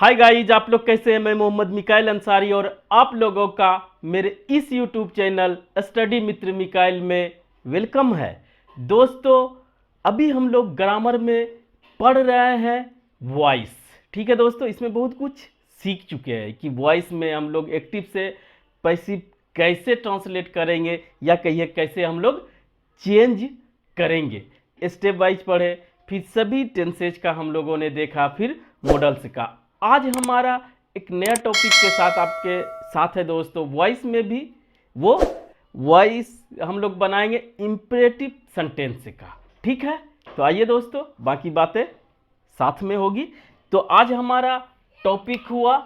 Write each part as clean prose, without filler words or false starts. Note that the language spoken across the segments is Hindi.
हाय गाइज, आप लोग कैसे हैं। मैं मोहम्मद मिकाइल अंसारी और आप लोगों का मेरे इस यूट्यूब चैनल स्टडी मित्र मिकाइल में वेलकम है। दोस्तों, अभी हम लोग ग्रामर में पढ़ रहे हैं वॉइस। ठीक है दोस्तों, इसमें बहुत कुछ सीख चुके हैं कि वॉइस में हम लोग एक्टिव से पैसिव कैसे ट्रांसलेट करेंगे या कहिए कैसे हम लोग चेंज करेंगे। स्टेप वाइज पढ़े, फिर सभी टेंसेज का हम लोगों ने देखा, फिर मॉडल्स का। आज हमारा एक नया टॉपिक के साथ आपके साथ है दोस्तों। वॉइस में भी वो वॉइस हम लोग बनाएंगे इंपरेटिव सेंटेंस का। ठीक है, तो आइए दोस्तों, बाकी बातें साथ में होगी। तो आज हमारा टॉपिक हुआ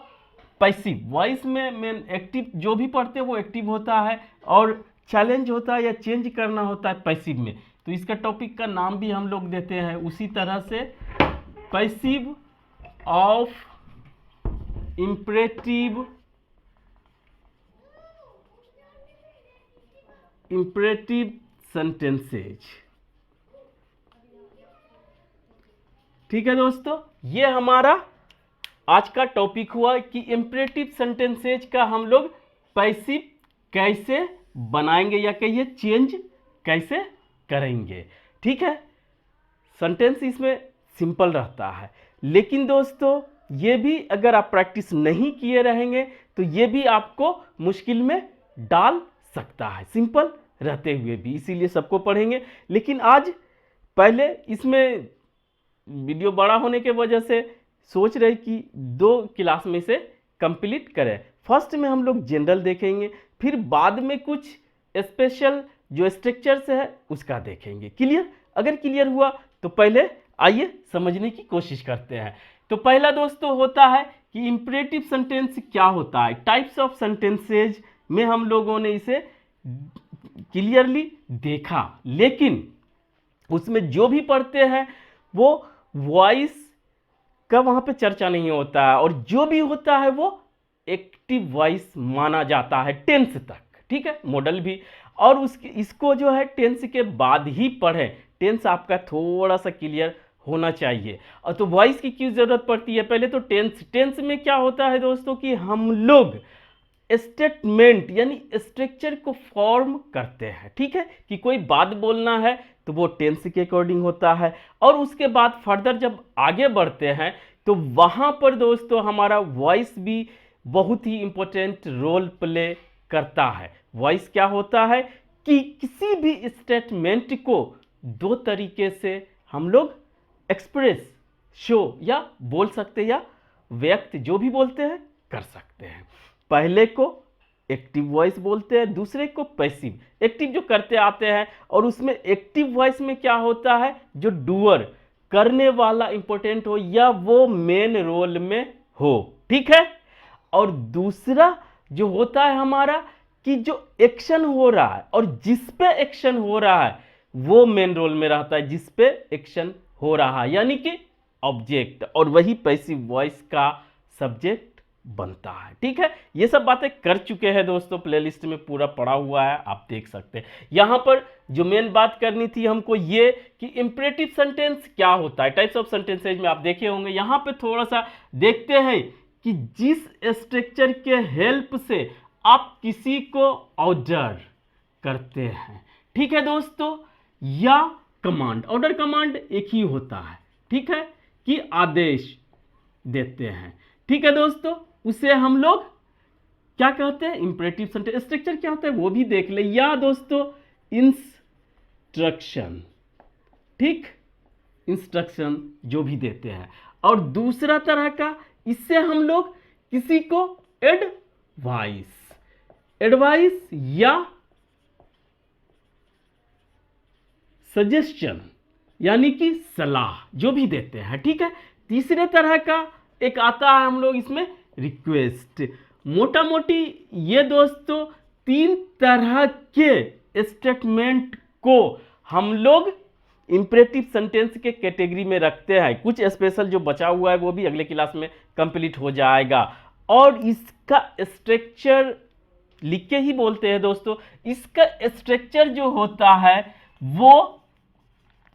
पैसिव। वॉइस में मेन एक्टिव जो भी पढ़ते हैं वो एक्टिव होता है और चैलेंज होता है या चेंज करना होता है पैसिव में। तो इसका टॉपिक का नाम भी हम लोग देते हैं उसी तरह से, पैसिव ऑफ imperative sentences। ठीक है दोस्तों, ये हमारा आज का टॉपिक हुआ कि इंपरेटिव सेंटेंसेज का हम लोग पैसिव कैसे बनाएंगे या कहिए चेंज कैसे करेंगे। ठीक है, सेंटेंस इसमें सिंपल रहता है, लेकिन दोस्तों ये भी अगर आप प्रैक्टिस नहीं किए रहेंगे तो ये भी आपको मुश्किल में डाल सकता है, सिंपल रहते हुए भी। इसीलिए सबको पढ़ेंगे। लेकिन आज पहले इसमें वीडियो बड़ा होने के वजह से सोच रहे कि 2 क्लास में से कंप्लीट करें। फर्स्ट में हम लोग जनरल देखेंगे, फिर बाद में कुछ स्पेशल जो स्ट्रक्चर्स है उसका देखेंगे। क्लियर? अगर क्लियर हुआ तो पहले आइए समझने की कोशिश करते हैं। तो पहला दोस्तों होता है कि इंपरेटिव सेंटेंस क्या होता है। टाइप्स ऑफ सेंटेंसेज में हम लोगों ने इसे क्लियरली देखा, लेकिन उसमें जो भी पढ़ते हैं वो वॉइस का वहां पे चर्चा नहीं होता है, और जो भी होता है वो एक्टिव वॉइस माना जाता है टेंस तक। ठीक है, मॉडल भी। और इसको जो है टेंस के बाद ही पढ़ें। टेंस आपका थोड़ा सा क्लियर होना चाहिए। और तो वॉइस की क्यों जरूरत पड़ती है? पहले तो टेंस में क्या होता है दोस्तों कि हम लोग स्टेटमेंट यानी स्ट्रक्चर को फॉर्म करते हैं। ठीक है, कि कोई बात बोलना है तो वो टेंस के अकॉर्डिंग होता है, और उसके बाद फर्दर जब आगे बढ़ते हैं तो वहां पर दोस्तों हमारा वॉइस भी बहुत ही इंपॉर्टेंट रोल प्ले करता है। वॉइस क्या होता है कि किसी भी स्टेटमेंट को 2 तरीके से हम लोग एक्सप्रेस, शो या बोल सकते हैं, या व्यक्त जो भी बोलते हैं कर सकते हैं। पहले को एक्टिव वॉइस बोलते हैं, दूसरे को पैसिव। एक्टिव जो करते आते हैं, और उसमें एक्टिव वॉइस में क्या होता है, जो डूअर करने वाला इंपॉर्टेंट हो या वो मेन रोल में हो। ठीक है, और दूसरा जो होता है हमारा कि जो एक्शन हो रहा है और जिस पे एक्शन हो रहा है वो मेन रोल में रहता है, जिस पे एक्शन हो रहा है, यानी कि ऑब्जेक्ट, और वही पैसिव वॉइस का सब्जेक्ट बनता है। ठीक है, ये सब बातें कर चुके हैं दोस्तों, प्लेलिस्ट में पूरा पड़ा हुआ है, आप देख सकते हैं। यहां पर जो मेन बात करनी थी हमको ये कि इंपरेटिव सेंटेंस क्या होता है। टाइप्स ऑफ सेंटेंसेज में आप देखे होंगे, यहां पे थोड़ा सा देखते हैं कि जिस स्ट्रक्चर के हेल्प से आप किसी को ऑर्डर करते हैं। ठीक है दोस्तों, या कमांड। ऑर्डर कमांड एक ही होता है। ठीक है, कि आदेश देते हैं। ठीक है दोस्तों, उसे हम लोग क्या कहते हैं, इंपरेटिव सेंटेंस। स्ट्रक्चर क्या होता है वो भी देख ले। या दोस्तों इंस्ट्रक्शन, ठीक, इंस्ट्रक्शन जो भी देते हैं। और दूसरा तरह का, इससे हम लोग किसी को एडवाइस या सजेशन यानी कि सलाह जो भी देते हैं। ठीक है, तीसरे तरह का एक आता है हम लोग इसमें रिक्वेस्ट। मोटा मोटी ये दोस्तों 3 तरह के स्टेटमेंट को हम लोग इंपरेटिव सेंटेंस के कैटेगरी में रखते हैं। कुछ स्पेशल जो बचा हुआ है वो भी अगले क्लास में कंप्लीट हो जाएगा। और इसका स्ट्रक्चर लिख के ही बोलते हैं दोस्तों। इसका स्ट्रक्चर जो होता है वो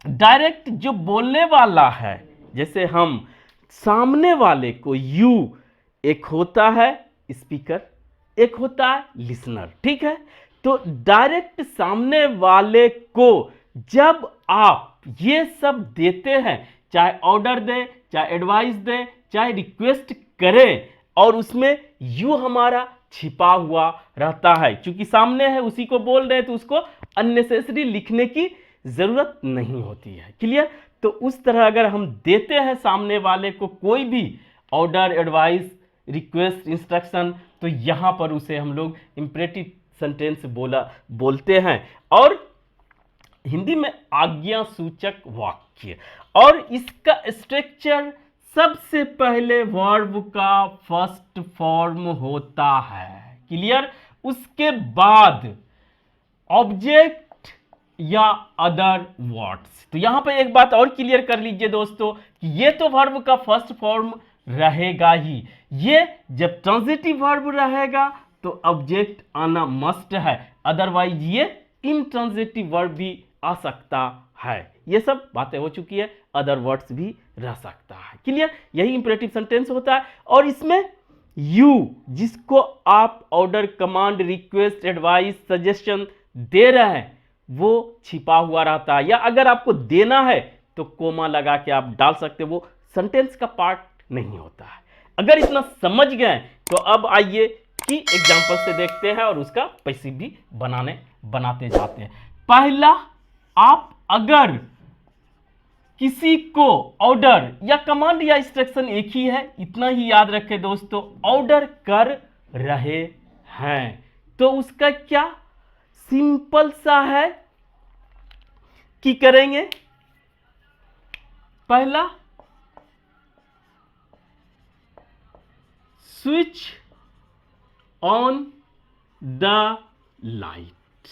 डायरेक्ट जो बोलने वाला है, जैसे हम सामने वाले को यू, एक होता है स्पीकर, एक होता है लिसनर, ठीक है। तो डायरेक्ट सामने वाले को जब आप ये सब देते हैं, चाहे ऑर्डर दे, चाहे एडवाइस दे, चाहे रिक्वेस्ट करें, और उसमें यू हमारा छिपा हुआ रहता है, क्योंकि सामने है उसी को बोल रहे हैं, तो उसको अननेसेसरी लिखने की जरूरत नहीं होती है। क्लियर? तो उस तरह अगर हम देते हैं सामने वाले को कोई भी ऑर्डर, एडवाइस, रिक्वेस्ट, इंस्ट्रक्शन, तो यहां पर उसे हम लोग इंपरेटिव सेंटेंस बोलते हैं, और हिंदी में आज्ञा सूचक वाक्य। और इसका स्ट्रक्चर सबसे पहले वर्ब का फर्स्ट फॉर्म होता है। क्लियर? उसके बाद ऑब्जेक्ट या अदर वर्ड्स। तो यहां पर एक बात और क्लियर कर लीजिए दोस्तों कि ये तो वर्ब का फर्स्ट फॉर्म रहेगा ही, ये जब ट्रांजिटिव वर्ब रहेगा तो ऑब्जेक्ट आना मस्ट है, अदरवाइज ये इनट्रांजिटिव वर्ब भी आ सकता है। ये सब बातें हो चुकी है, अदर वर्ड्स भी रह सकता है। क्लियर? यही इंपरेटिव सेंटेंस होता है, और इसमें यू, जिसको आप order, command, request, advice, suggestion दे रहे हैं, वो छिपा हुआ रहता है, या अगर आपको देना है तो कोमा लगा के आप डाल सकते, वो सेंटेंस का पार्ट नहीं होता है। अगर इतना समझ गए तो अब आइए कि एग्जांपल से देखते हैं और उसका पैसिव भी बनाते जाते हैं। पहला, आप अगर किसी को ऑर्डर या कमांड या इंस्ट्रक्शन एक ही है, इतना ही याद रखें दोस्तों, ऑर्डर कर रहे हैं, तो उसका क्या सिंपल सा है कि करेंगे, पहला स्विच ऑन द लाइट।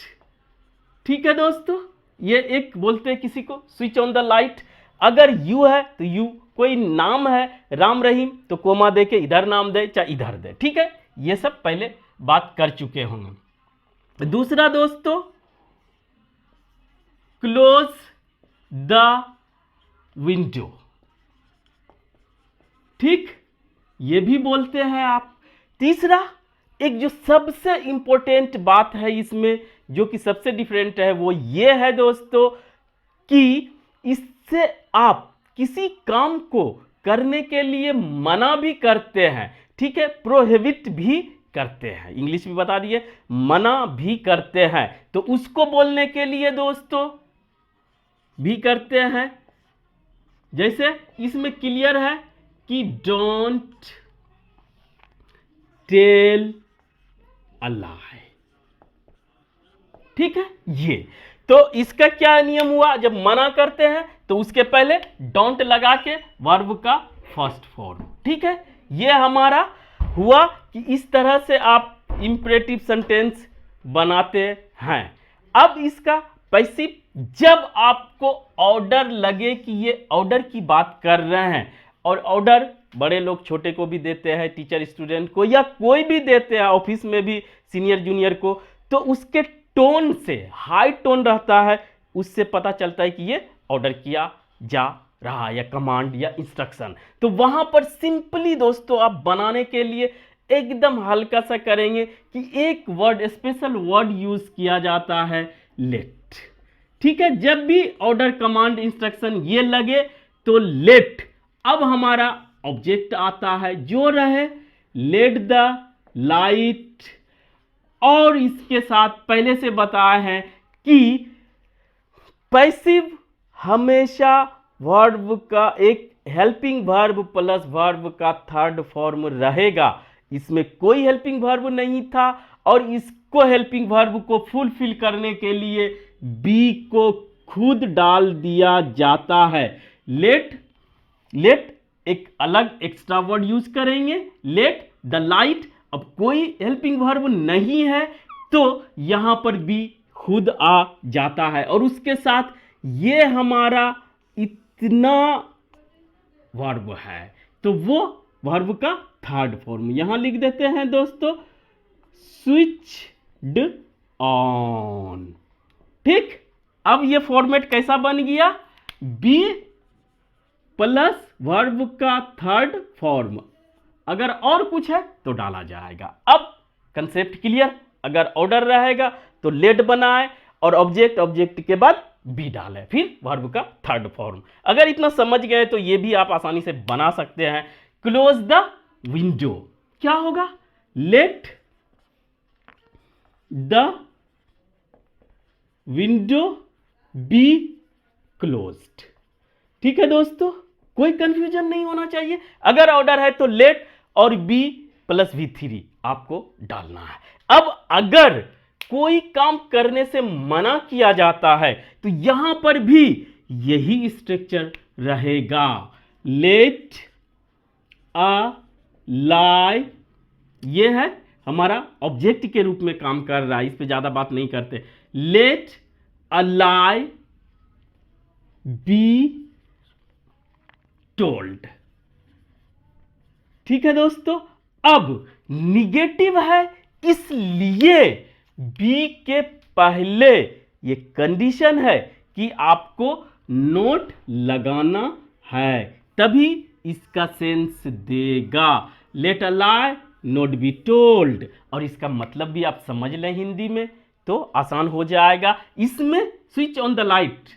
ठीक है दोस्तों, ये एक बोलते हैं किसी को स्विच ऑन द लाइट। अगर यू है तो यू, कोई नाम है राम रहीम, तो कोमा दे के इधर नाम दे चाहे इधर दे। ठीक है, ये सब पहले बात कर चुके होंगे। दूसरा दोस्तों, क्लोज द विंडो। ठीक, ये भी बोलते हैं आप। तीसरा, एक जो सबसे इंपॉर्टेंट बात है इसमें, जो कि सबसे डिफरेंट है, वो ये है दोस्तों कि इससे आप किसी काम को करने के लिए मना भी करते हैं। ठीक है, प्रोहिबिट भी करते हैं, इंग्लिश में बता दिए, मना भी करते हैं, तो उसको बोलने के लिए दोस्तों भी करते हैं। जैसे इसमें क्लियर है कि डोंट टेल अ लाई। ठीक है, ये तो इसका क्या नियम हुआ, जब मना करते हैं तो उसके पहले डोंट लगा के वर्ब का फर्स्ट फॉर्म। ठीक है, ये हमारा हुआ कि इस तरह से आप इंपरेटिव सेंटेंस बनाते हैं। अब इसका पैसिव, जब आपको ऑर्डर लगे कि ये ऑर्डर की बात कर रहे हैं, और ऑर्डर बड़े लोग छोटे को भी देते हैं, टीचर स्टूडेंट को, या कोई भी देते हैं, ऑफिस में भी सीनियर जूनियर को, तो उसके टोन से, हाई टोन रहता है, उससे पता चलता है कि ये ऑर्डर किया जा रहा है, या कमांड या इंस्ट्रक्शन। तो वहां पर सिंपली दोस्तों आप बनाने के लिए एकदम हल्का सा करेंगे कि एक वर्ड, स्पेशल वर्ड यूज किया जाता है, लेट। ठीक है, जब भी ऑर्डर, कमांड, इंस्ट्रक्शन ये लगे तो लेट। अब हमारा ऑब्जेक्ट आता है जो रहे लेट द लाइट, और इसके साथ पहले से बताया है कि पैसिव हमेशा वर्ब का एक हेल्पिंग वर्ब प्लस वर्ब का थर्ड फॉर्म रहेगा। इसमें कोई हेल्पिंग वर्ब नहीं था, और इसको हेल्पिंग वर्ब को फुलफिल करने के लिए बी को खुद डाल दिया जाता है। लेट एक अलग एक्स्ट्रा वर्ड यूज करेंगे, लेट द लाइट। अब कोई हेल्पिंग वर्ब नहीं है तो यहां पर भी खुद आ जाता है, और उसके साथ ये हमारा इतना वर्ब है, तो वो वर्ब का थर्ड फॉर्म यहां लिख देते हैं दोस्तों, स्विच्ड ऑन। ठीक, अब ये फॉर्मेट कैसा बन गया, बी प्लस वर्ब का थर्ड फॉर्म, अगर और कुछ है तो डाला जाएगा। अब कंसेप्ट क्लियर, अगर ऑर्डर रहेगा तो लेट बनाए और ऑब्जेक्ट के बाद बी डालें, फिर वर्ब का थर्ड फॉर्म। अगर इतना समझ गए तो ये भी आप आसानी से बना सकते हैं। क्लोज द विंडो क्या होगा, let the window be closed. ठीक है दोस्तों, कोई कंफ्यूजन नहीं होना चाहिए। अगर ऑर्डर है तो लेट और बी प्लस V3 आपको डालना है। अब अगर कोई काम करने से मना किया जाता है तो यहां पर भी यही स्ट्रक्चर रहेगा, लेट अ लाई। ये है हमारा ऑब्जेक्ट के रूप में काम कर रहा है, इस पे ज्यादा बात नहीं करते। Let a lie be told. ठीक है दोस्तों, अब निगेटिव है इसलिए बी के पहले ये कंडीशन है कि आपको नोट लगाना है, तभी इसका सेंस देगा। Let a lie not be told, और इसका मतलब भी आप समझ लें हिंदी में तो आसान हो जाएगा। इसमें स्विच ऑन द लाइट,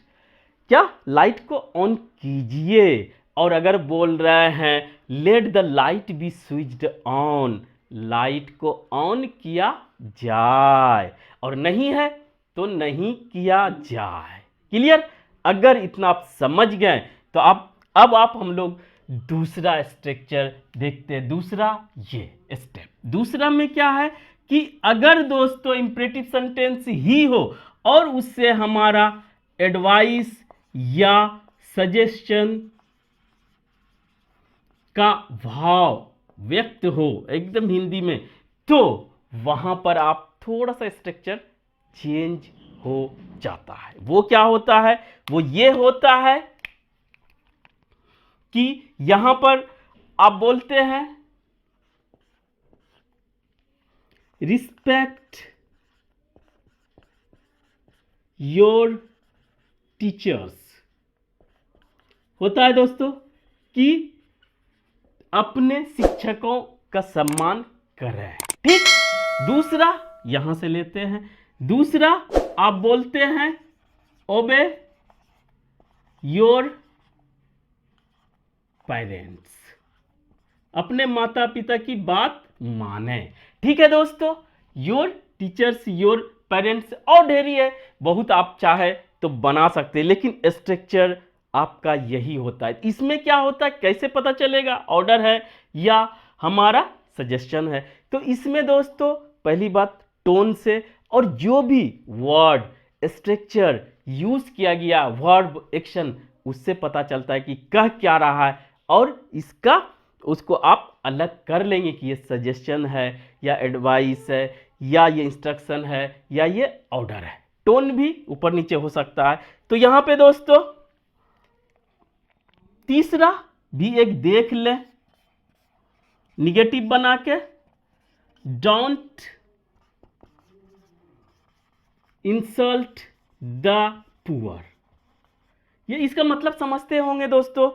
क्या लाइट को ऑन कीजिए, और अगर बोल रहे हैं let the light B switched on, light को ऑन किया जाए, और नहीं है तो नहीं किया जाए। क्लियर, अगर इतना आप समझ गए तो अब आप हम लोग दूसरा स्ट्रक्चर देखते हैं। दूसरा ये स्टेप, दूसरा में क्या है कि अगर दोस्तों इंपरेटिव सेंटेंस ही हो और उससे हमारा एडवाइस या सजेशन का भाव व्यक्त हो एकदम हिंदी में, तो वहां पर आप थोड़ा सा स्ट्रक्चर चेंज हो जाता है। वो क्या होता है, वो ये होता है कि यहां पर आप बोलते हैं रिस्पेक्ट योर टीचर्स। होता है दोस्तों कि अपने शिक्षकों का सम्मान करें। ठीक, दूसरा यहां से लेते हैं, दूसरा आप बोलते हैं ओबे योर पेरेंट्स, अपने माता पिता की बात माने। ठीक है दोस्तों, योर टीचर्स, योर पेरेंट्स और ढेरी है, बहुत आप चाहे तो बना सकते हैं, लेकिन स्ट्रक्चर आपका यही होता है। इसमें क्या होता है, कैसे पता चलेगा ऑर्डर है या हमारा सजेशन है? तो इसमें दोस्तों पहली बात टोन से, और जो भी वर्ड स्ट्रक्चर यूज किया गया वर्ब एक्शन, उससे पता चलता है कि कह क्या रहा है, और इसका उसको आप अलग कर लेंगे कि ये सजेशन है या एडवाइस है या ये इंस्ट्रक्शन है या ये ऑर्डर है। टोन भी ऊपर नीचे हो सकता है। तो यहां पे दोस्तों तीसरा भी एक देख लें, निगेटिव बना के, डोंट इंसल्ट द पुअर। ये इसका मतलब समझते होंगे दोस्तों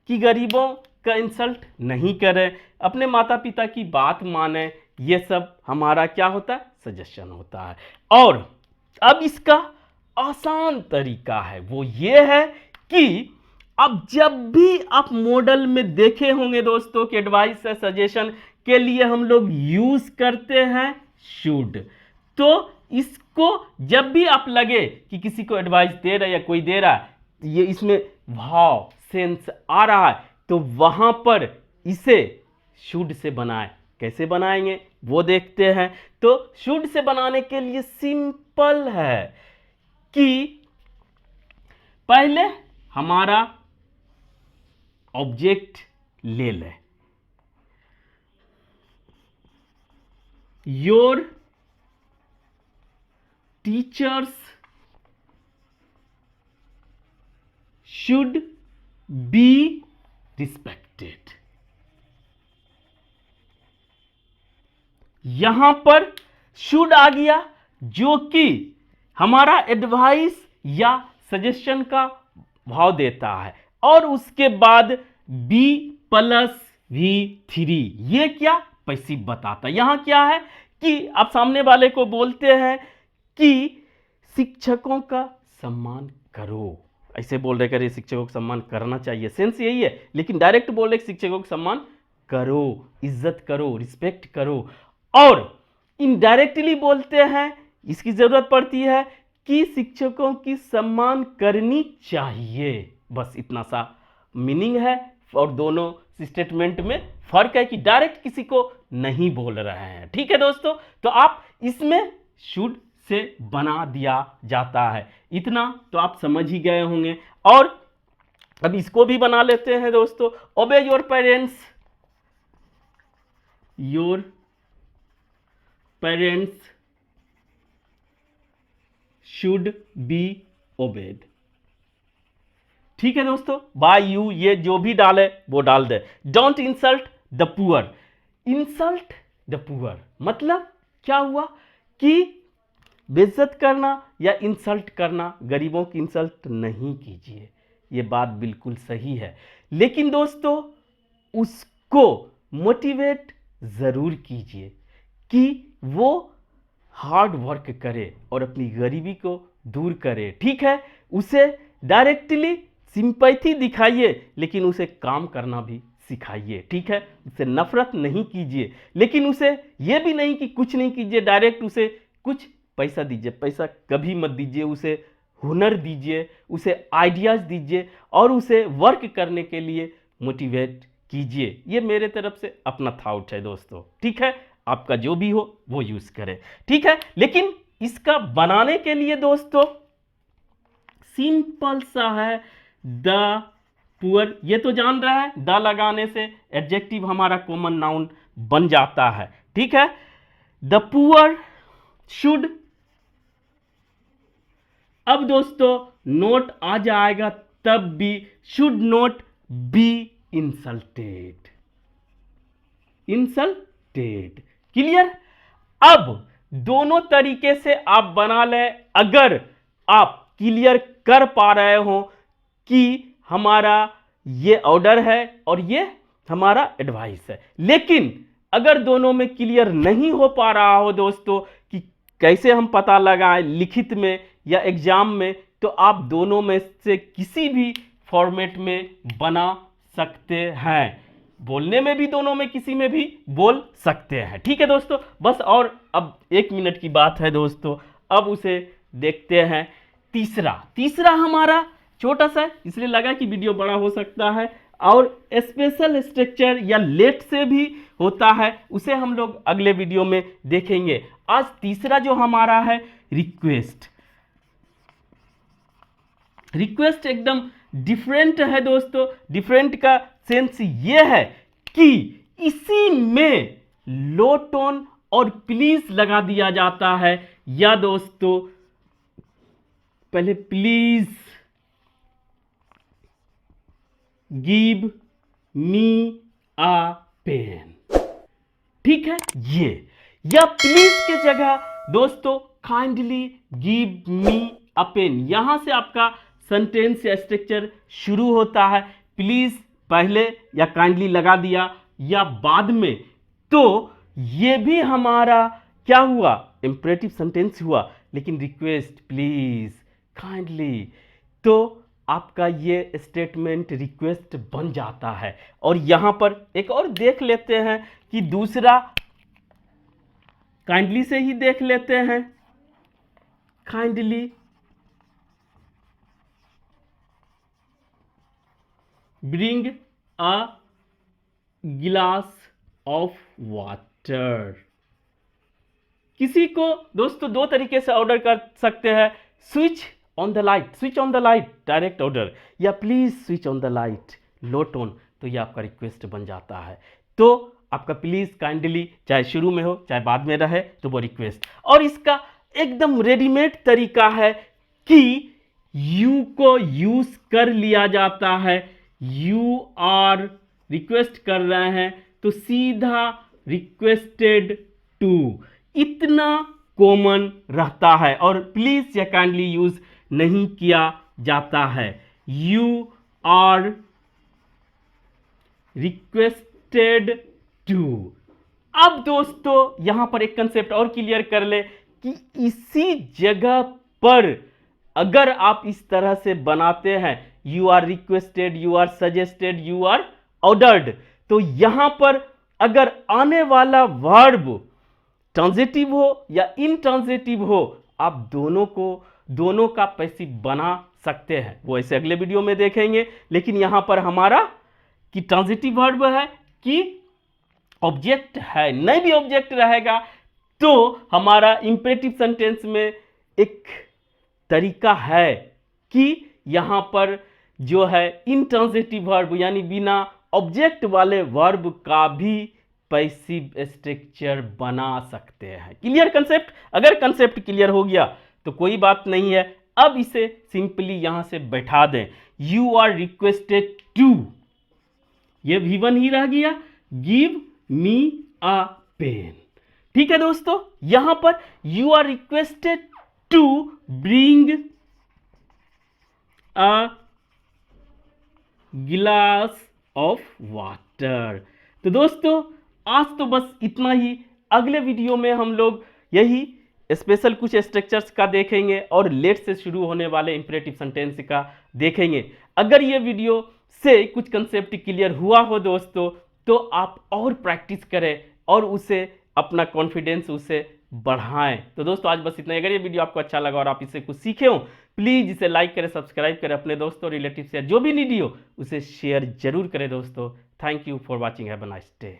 कि गरीबों का इंसल्ट नहीं करें, अपने माता पिता की बात माने, ये सब हमारा क्या होता है, सजेशन होता है। और अब इसका आसान तरीका है वो ये है कि अब जब भी आप मॉडल में देखे होंगे दोस्तों कि एडवाइस या सजेशन के लिए हम लोग यूज करते हैं शुड, तो इसको जब भी आप लगे कि किसी को एडवाइस दे रहा है या कोई दे रहा है, ये इसमें भाव सेंस आ रहा है, तो वहां पर इसे शुड से बनाए। कैसे बनाएंगे वो देखते हैं। तो शुड से बनाने के लिए सिंपल है कि पहले हमारा ऑब्जेक्ट ले लें, your teachers should be respected. यहां पर शुड आ गया जो कि हमारा एडवाइस या सजेशन का भाव देता है। और उसके बाद B+V3, ये क्या पैसिव बताता है। यहां क्या है कि आप सामने वाले को बोलते हैं कि शिक्षकों का सम्मान करो, ऐसे बोल रहे करे शिक्षकों का सम्मान करना चाहिए, सेंस यही है, लेकिन डायरेक्ट बोल रहे शिक्षकों का सम्मान करो, इज्जत करो, रिस्पेक्ट करो। और इनडायरेक्टली बोलते हैं, इसकी जरूरत पड़ती है कि शिक्षकों की सम्मान करनी चाहिए, बस इतना सा मीनिंग है। और दोनों स्टेटमेंट में फर्क है कि डायरेक्ट किसी को नहीं बोल रहे हैं। ठीक है दोस्तों, तो आप इसमें शुड से बना दिया जाता है, इतना तो आप समझ ही गए होंगे। और अब इसको भी बना लेते हैं दोस्तों, obey your parents, your parents should be obeyed. ठीक है दोस्तों, बाय यू, ये जो भी डाले वो डाल दे। Don't insult the poor, insult the poor मतलब क्या हुआ कि बेइज्जत करना या इंसल्ट करना, गरीबों की इंसल्ट नहीं कीजिए, ये बात बिल्कुल सही है। लेकिन दोस्तों उसको मोटिवेट जरूर कीजिए कि वो हार्ड वर्क करे और अपनी गरीबी को दूर करे। ठीक है, उसे डायरेक्टली सिंपैथी दिखाइए, लेकिन उसे काम करना भी सिखाइए। ठीक है, उससे नफरत नहीं कीजिए, लेकिन उसे यह भी नहीं कि कुछ नहीं कीजिए, डायरेक्ट उसे कुछ पैसा दीजिए, पैसा कभी मत दीजिए, उसे हुनर दीजिए, उसे आइडियाज दीजिए और उसे वर्क करने के लिए मोटिवेट कीजिए। ये मेरे तरफ से अपना थॉट है दोस्तों। ठीक है, आपका जो भी हो वो यूज करें। ठीक है, लेकिन इसका बनाने के लिए दोस्तों सिंपल सा है, द पुअर, ये तो जान रहा है, द लगाने से एडजेक्टिव हमारा कॉमन नाउन बन जाता है। ठीक है, द पुअर शुड, अब दोस्तों नोट आ जाएगा तब भी, should not be insulted, insulted, clear. अब दोनों तरीके से आप बना लें, अगर आप क्लियर कर पा रहे हो कि हमारा ये ऑर्डर है और ये हमारा एडवाइस है। लेकिन अगर दोनों में क्लियर नहीं हो पा रहा हो दोस्तों कि कैसे हम पता लगाएं लिखित में या एग्जाम में, तो आप दोनों में से किसी भी फॉर्मेट में बना सकते हैं, बोलने में भी दोनों में किसी में भी बोल सकते हैं। ठीक है दोस्तों, बस और अब 1 मिनट की बात है दोस्तों, अब उसे देखते हैं। तीसरा हमारा छोटा सा इसलिए लगा कि वीडियो बड़ा हो सकता है और स्पेशल स्ट्रक्चर या लेट से भी होता है, उसे हम लोग अगले वीडियो में देखेंगे। आज तीसरा जो हमारा है रिक्वेस्ट, रिक्वेस्ट एकदम डिफरेंट है दोस्तों। डिफरेंट का सेंस ये है कि इसी में लो टोन और प्लीज लगा दिया जाता है, या दोस्तों पहले please give me a pen. ठीक है, ये या प्लीज के जगह दोस्तों kindly give me a pen, यहां से आपका सेंटेंस या स्ट्रक्चर शुरू होता है। प्लीज पहले या काइंडली लगा दिया या बाद में, तो ये भी हमारा क्या हुआ, इंपरेटिव सेंटेंस हुआ। लेकिन रिक्वेस्ट, प्लीज, काइंडली, तो आपका ये स्टेटमेंट रिक्वेस्ट बन जाता है। और यहां पर एक और देख लेते हैं कि दूसरा काइंडली से ही देख लेते हैं। Kindly bring a glass of water. किसी को दोस्तों दो तरीके से ऑर्डर कर सकते हैं, switch on the light, switch on the light direct order, या please switch on the light low tone, तो ये आपका रिक्वेस्ट बन जाता है। तो आपका प्लीज काइंडली चाहे शुरू में हो चाहे बाद में रहे तो वो रिक्वेस्ट। और इसका एकदम रेडीमेड तरीका है कि यू को यूज कर लिया जाता है। यू आर रिक्वेस्ट कर रहे हैं तो सीधा रिक्वेस्टेड टू, इतना कॉमन रहता है। और प्लीज या काइंडली यूज नहीं किया जाता है। You are requested to. अब दोस्तों यहां पर एक कंसेप्ट और क्लियर कर ले कि इसी जगह पर अगर आप इस तरह से बनाते हैं you are requested, you are suggested, you are ordered, तो यहां पर अगर आने वाला वर्ब ट्रांजिटिव हो या इनट्रांजिटिव हो, आप दोनों का पैसिव बना सकते हैं। वो ऐसे अगले वीडियो में देखेंगे। लेकिन यहां पर हमारा कि ट्रांजिटिव वर्ब है कि ऑब्जेक्ट है, नहीं भी ऑब्जेक्ट रहेगा तो हमारा इंपेरेटिव सेंटेंस में एक तरीका है कि यहां पर जो है इनट्रांजिटिव वर्ब यानी बिना ऑब्जेक्ट वाले वर्ब का भी पैसिव स्ट्रक्चर बना सकते हैं। Clear concept? अगर कंसेप्ट क्लियर हो गया तो कोई बात नहीं है। अब इसे सिंपली यहां से बैठा दें, यू आर रिक्वेस्टेड टू, ये V1 ही रह गया, गिव मी अ पेन। ठीक है दोस्तों, यहां पर you are requested to bring a glass of water. तो दोस्तों आज तो बस इतना ही। अगले वीडियो में हम लोग यही स्पेशल कुछ स्ट्रक्चर्स का देखेंगे और लेट से शुरू होने वाले इंपेरेटिव सेंटेंस का देखेंगे। अगर ये वीडियो से कुछ कंसेप्ट क्लियर हुआ हो दोस्तों तो आप और प्रैक्टिस करें और उसे अपना कॉन्फिडेंस उसे बढ़ाएं। तो दोस्तों आज बस इतना ही। अगर ये वीडियो आपको अच्छा लगा और आप इससे कुछ सीखे हो, प्लीज इसे लाइक करें, सब्सक्राइब करें, अपने दोस्तों रिलेटिव से जो भी नीडी हो उसे शेयर जरूर करें दोस्तों। Thank you for watching, have a nice day.